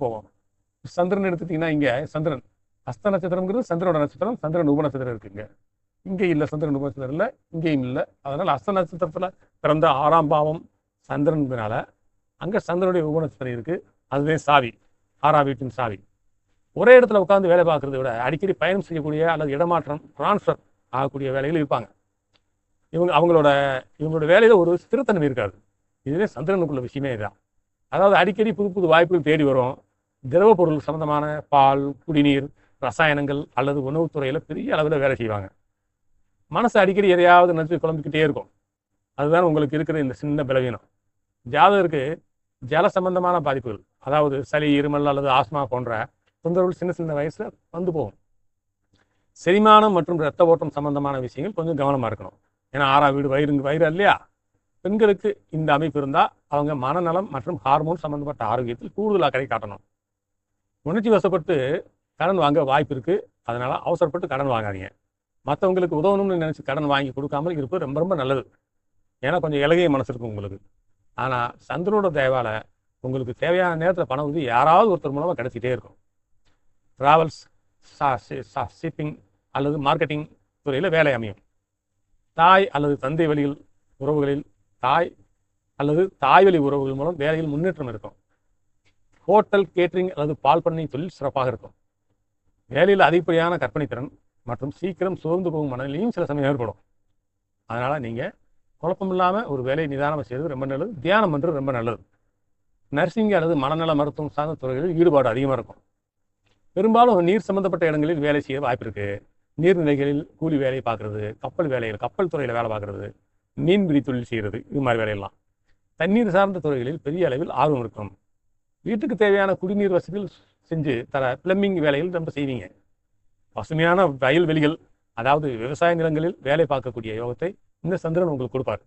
போவோம். சந்திரன் எடுத்துட்டீங்கன்னா இங்க சந்திரன் அஸ்த நட்சத்திரம்ங்கிறது சந்திரனோட நட்சத்திரம். சந்திரன் உப நட்சத்திரம் இருக்குங்க. இங்கே இல்லை, சந்திரன் உப நட்சத்திரம் இல்லை, இங்கேயும் இல்லை. அதனால அஸ்த நட்சத்திரத்துல பிறந்த 6ஆம் பாவம் சந்திரனால அங்க சந்திரனுடைய உப நட்சத்திரம் இருக்கு. அதுவே சாவி, 6ஆம் வீட்டின் சாவி. ஒரே இடத்துல உட்காந்து வேலை பார்க்கறத விட அடிக்கடி பயணம் செய்யக்கூடிய அல்லது இடமாற்றம் டிரான்ஸ்ஃபர் ஆகக்கூடிய வேலைகள் இருப்பாங்க. இவங்களோட வேலையில ஒரு ஸ்திரத்தன்மை இருக்காது. இதுவே சந்திரனுக்குள்ள விஷயமே இதுதான். அதாவது அடிக்கடி புது புது வாய்ப்புகள் தேடி வரும். திரவ பொருள் சம்பந்தமான பால், குடிநீர், ரசாயனங்கள் அல்லது உணவுத்துறையில பெரிய அளவில் வேலை செய்வாங்க. மனசு அடிக்கடி எதையாவது நினைச்சு குழம்பிக்கிட்டே இருக்கும். அதுதான் உங்களுக்கு இருக்கிற இந்த சின்ன பலவீனம். ஜாதகருக்கு ஜல சம்பந்தமான பாதிப்புகள், அதாவது சளி, இருமல் அல்லது ஆஸ்மா போன்ற தொந்தரவுகள் சின்ன சின்ன வயசுல வந்து போகும். செரிமானம் மற்றும் இரத்த ஓட்டம் சம்பந்தமான விஷயங்கள் கொஞ்சம் கவனமா இருக்கணும். ஏன்னா 6ஆம் வீடு வயிறு இல்லையா? பெண்களுக்கு இந்த அமைப்பு இருந்தால் அவங்க மனநலம் மற்றும் ஹார்மோன் சம்பந்தப்பட்ட ஆரோக்கியத்தில் கூடுதல் அக்கறை காட்டணும். உணர்ச்சி வசப்பட்டு கடன் வாங்க வாய்ப்பு இருக்கு. அதனால அவசரப்பட்டு கடன் வாங்காதீங்க. மற்றவங்களுக்கு உதவணும்னு நினைச்சு கடன் வாங்கி கொடுக்காமல் இருப்பது ரொம்ப ரொம்ப நல்லது. ஏன்னா கொஞ்சம் இலகிய மனசு இருக்கும் உங்களுக்கு. ஆனால் சந்திரனோட தயவால உங்களுக்கு தேவையான நேரத்தில் பண உதவி யாராவது ஒருத்தர் மூலமாக கிடைச்சிட்டே இருக்கும். டிராவல்ஸ், ஷிப்பிங் அல்லது மார்க்கெட்டிங் துறையில் வேலை அமையும். தாய் அல்லது தந்தை வழியில் உறவுகளில் தாய் வழி உறவுகள் மூலம் வேலையில் முன்னேற்றம் இருக்கும். ஹோட்டல், கேட்டரிங் அல்லது பால் பண்ணை தொழில் சிறப்பாக இருக்கும். வேலையில் அதிகப்படியான கற்பனை திறன் மற்றும் சீக்கிரம் சோர்ந்து போகும் மனநிலையும் சில சமயம் ஏற்படும். அதனால நீங்க குழப்பம் இல்லாமல் ஒரு வேலையை நிதானமாக செய்வது ரொம்ப நல்லது. தியானம் பண்ணுறது ரொம்ப நல்லது. நர்சிங் அல்லது மனநல மருத்துவம் சார்ந்த துறைகளில் ஈடுபாடு அதிகமாக இருக்கும். பெரும்பாலும் நீர் சம்பந்தப்பட்ட இடங்களில் வேலை செய்ய வாய்ப்பு இருக்கு. நீர்நிலைகளில் கூலி வேலையை பார்க்கறது, கப்பல் துறையில் வேலை பார்க்கறது, மீன்பிடி தொழில் செய்கிறது, இது மாதிரி வேலையெல்லாம். தண்ணீர் சார்ந்த துறைகளில் பெரிய அளவில் ஆர்வம் இருக்கும். வீட்டுக்கு தேவையான குடிநீர் வசதிகள் செஞ்சு தர பிளம்பிங் வேலைகள் ரொம்ப செய்வீங்க. பசுமையான வயல்வெளிகள், அதாவது விவசாய நிலங்களில் வேலை பார்க்கக்கூடிய யோகத்தை இந்த சந்திரன் உங்களுக்கு கொடுப்பார்.